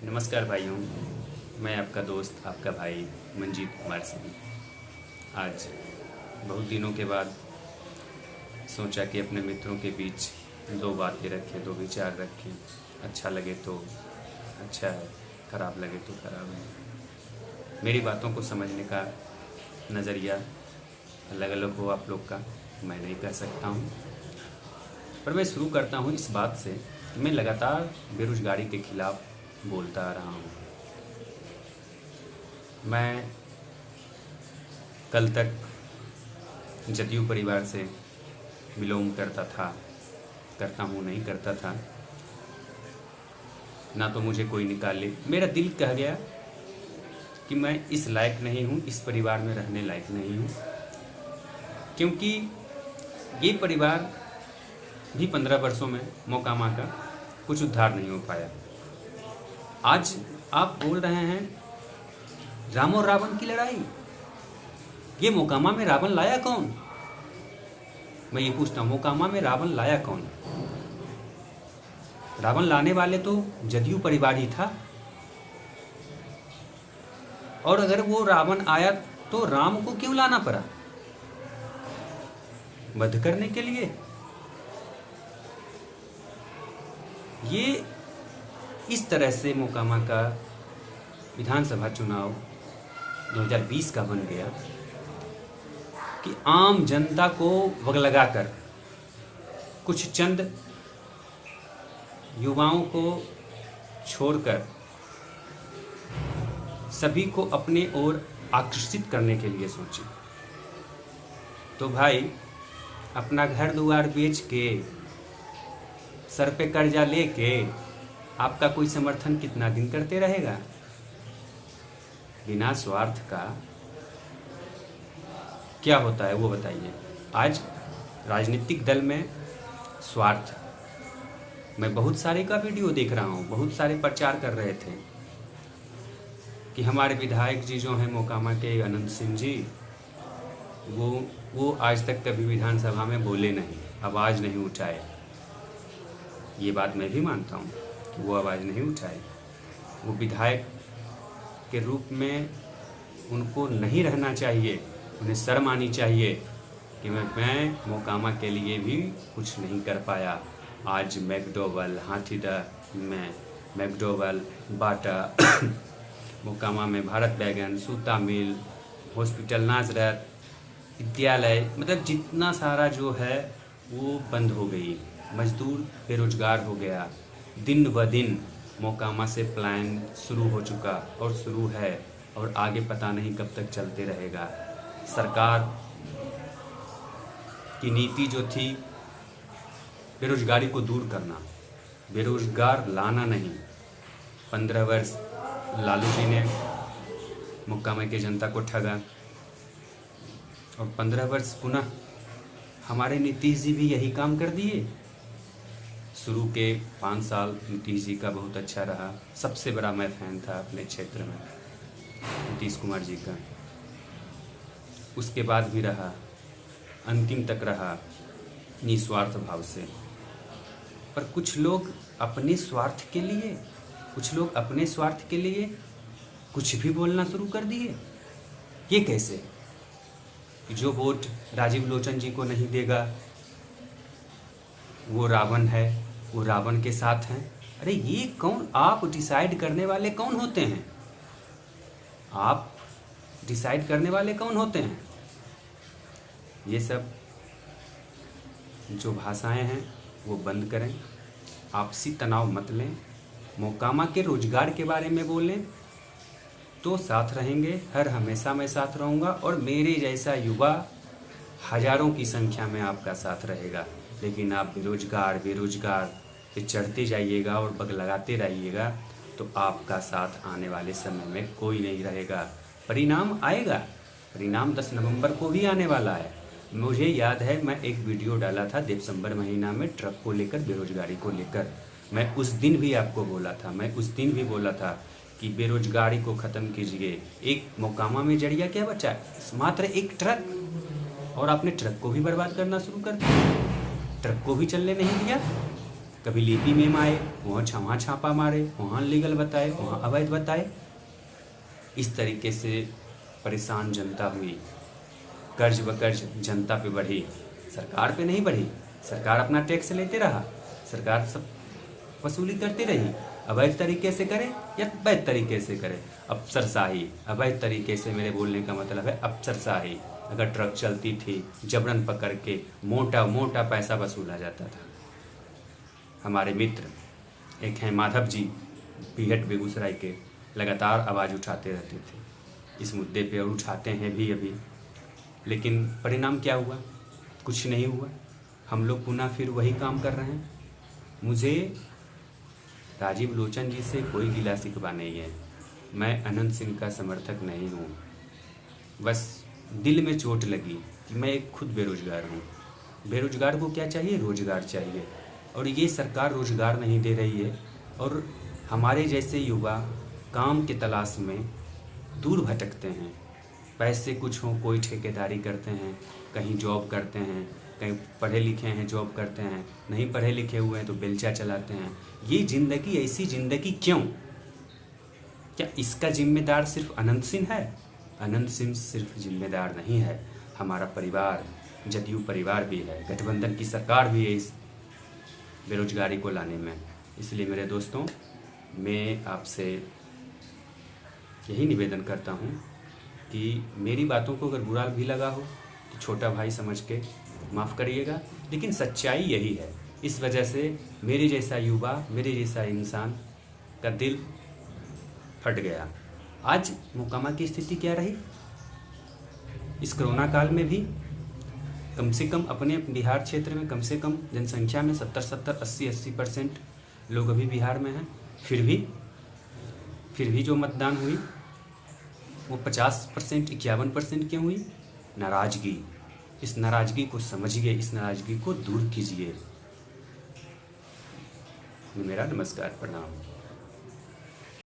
नमस्कार भाइयों, मैं आपका दोस्त आपका भाई मंजीत कुमार सिंह। आज बहुत दिनों के बाद सोचा कि अपने मित्रों के बीच दो बातें रखें, दो विचार रखें। अच्छा लगे तो अच्छा है, ख़राब लगे तो ख़राब है। मेरी बातों को समझने का नज़रिया अलग अलग हो आप लोग का, मैं नहीं कह सकता हूँ। पर मैं शुरू करता हूँ इस बात से कि मैं लगातार बेरोज़गारी के खिलाफ़ बोलता आ रहा हूँ। मैं कल तक जदयू परिवार से बिलोंग करता हूँ नहीं करता था। ना तो मुझे कोई निकाले, मेरा दिल कह गया कि मैं इस लायक नहीं हूँ, इस परिवार में रहने लायक नहीं हूँ, क्योंकि ये परिवार भी 15 वर्षों में मोकामा का कुछ उद्धार नहीं हो पाया। आज आप बोल रहे हैं राम और रावण की लड़ाई, ये मोकामा में रावण लाया कौन? मैं ये पूछता हूँ, मोकामा में रावण लाया कौन? रावण लाने वाले तो जदयू परिवार ही था। और अगर वो रावण आया तो राम को क्यों लाना पड़ा? वध करने के लिए? ये इस तरह से मोकामा का विधानसभा चुनाव 2020 का बन गया कि आम जनता को वगलगाकर कुछ चंद युवाओं को छोड़कर सभी को अपने ओर आकर्षित करने के लिए सोचे। तो भाई, अपना घर दुआर बेच के, सर पे कर्जा लेके आपका कोई समर्थन कितना दिन करते रहेगा? बिना स्वार्थ का क्या होता है वो बताइए। आज राजनीतिक दल में स्वार्थ, मैं बहुत सारे का वीडियो देख रहा हूँ, बहुत सारे प्रचार कर रहे थे कि हमारे विधायक जी जो हैं मोकामा के अनंत सिंह जी, वो आज तक कभी विधानसभा में बोले नहीं, आवाज़ नहीं उठाए। ये बात मैं भी मानता हूँ कि वो आवाज़ नहीं उठाए। वो विधायक के रूप में उनको नहीं रहना चाहिए, उन्हें शर्म आनी चाहिए कि मैं मोकामा के लिए भी कुछ नहीं कर पाया। आज मैकडॉवेल, हाथीदह में मैकडॉवेल, बाटा, मोकामा में भारत बैगन, सूता मिल, हॉस्पिटल नाजरत, विद्यालय, मतलब जितना सारा जो है वो बंद हो गई। मजदूर बेरोजगार हो गया। दिन ब दिन मोकामा से प्लान शुरू हो चुका और शुरू है, और आगे पता नहीं कब तक चलते रहेगा। सरकार की नीति जो थी बेरोजगारी को दूर करना, बेरोजगार लाना नहीं। 15 वर्ष लालू जी ने मोकामा की जनता को ठगा, और 15 वर्ष पुनः हमारे नीतीश जी भी यही काम कर दिए। शुरू के 5 साल नीतीश जी का बहुत अच्छा रहा। सबसे बड़ा मैं फ़ैन था अपने क्षेत्र में नीतीश कुमार जी का। उसके बाद भी रहा, अंतिम तक रहा निस्वार्थ भाव से। पर कुछ लोग अपने स्वार्थ के लिए, कुछ भी बोलना शुरू कर दिए। ये कैसे? जो वोट राजीव लोचन जी को नहीं देगा वो रावण है, वो रावण के साथ हैं। अरे ये कौन? आप डिसाइड करने वाले कौन होते हैं? आप डिसाइड करने वाले कौन होते हैं? ये सब जो भाषाएं हैं वो बंद करें, आपसी तनाव मत लें। मोकामा के रोजगार के बारे में बोलें तो साथ रहेंगे, हर हमेशा मैं साथ रहूँगा, और मेरे जैसा युवा हजारों की संख्या में आपका साथ रहेगा। लेकिन आप बेरोजगार पे चढ़ते जाइएगा और बग लगाते रहिएगा तो आपका साथ आने वाले समय में कोई नहीं रहेगा। परिणाम आएगा, परिणाम 10 नवंबर को भी आने वाला है। मुझे याद है, मैं एक वीडियो डाला था दिसंबर महीना में ट्रक को लेकर, बेरोजगारी को लेकर। मैं उस दिन भी आपको बोला था कि बेरोजगारी को ख़त्म कीजिए। एक मोकामा में जरिया क्या बचा? मात्र एक ट्रक, और आपने ट्रक को भी बर्बाद करना शुरू कर दिया। ट्रक को भी चलने नहीं दिया। कभी लीपी मेम आए, वहाँ छापा मारे, वहाँ लीगल बताए, वहाँ अवैध बताए। इस तरीके से परेशान जनता हुई, कर्ज ब कर्ज जनता पे बढ़ी, सरकार पे नहीं बढ़ी। सरकार अपना टैक्स लेते रहा, सरकार सब वसूली करती रही, अवैध तरीके से करे या वैध तरीके से करे। अफसरशाही, अवैध तरीके से मेरे बोलने का मतलब है अफसरशाही। अगर ट्रक चलती थी, जबरन पकड़ के मोटा मोटा पैसा वसूला जाता था। हमारे मित्र एक हैं माधव जी, बीहट बेगूसराय के, लगातार आवाज़ उठाते रहते थे इस मुद्दे पे, और उठाते हैं भी अभी। लेकिन परिणाम क्या हुआ? कुछ नहीं हुआ। हम लोग पुनः फिर वही काम कर रहे हैं। मुझे राजीव लोचन जी से कोई गिला शिकवा नहीं है, मैं अनंत सिंह का समर्थक नहीं हूँ। बस दिल में चोट लगी कि मैं एक खुद बेरोजगार हूँ। बेरोजगार को क्या चाहिए? रोजगार चाहिए, और ये सरकार रोजगार नहीं दे रही है। और हमारे जैसे युवा काम की तलाश में दूर भटकते हैं। पैसे कुछ हों, कोई ठेकेदारी करते हैं, कहीं जॉब करते हैं, कहीं पढ़े लिखे हैं जॉब करते हैं, नहीं पढ़े लिखे हुए हैं तो बेलचा चलाते हैं। ये ज़िंदगी, ऐसी ज़िंदगी क्यों? क्या इसका जिम्मेदार सिर्फ अनंत सिंह है? अनंत सिंह सिर्फ जिम्मेदार नहीं है, हमारा परिवार, जदयू परिवार भी है, गठबंधन की सरकार भी है इस बेरोजगारी को लाने में। इसलिए मेरे दोस्तों, मैं आपसे यही निवेदन करता हूँ कि मेरी बातों को अगर बुरा भी लगा हो तो छोटा भाई समझ के माफ़ करिएगा, लेकिन सच्चाई यही है। इस वजह से मेरे जैसा युवा, मेरे जैसा इंसान का दिल फट गया। आज मोकामा की स्थिति क्या रही? इस कोरोना काल में भी कम से कम अपने बिहार क्षेत्र में कम से कम जनसंख्या में 70-70, 80-80% लोग अभी बिहार में हैं। फिर भी जो मतदान हुई वो 50%, 51% क्यों हुई? नाराज़गी। इस नाराज़गी को समझिए, इस नाराज़गी को दूर कीजिए। मेरा नमस्कार, प्रणाम।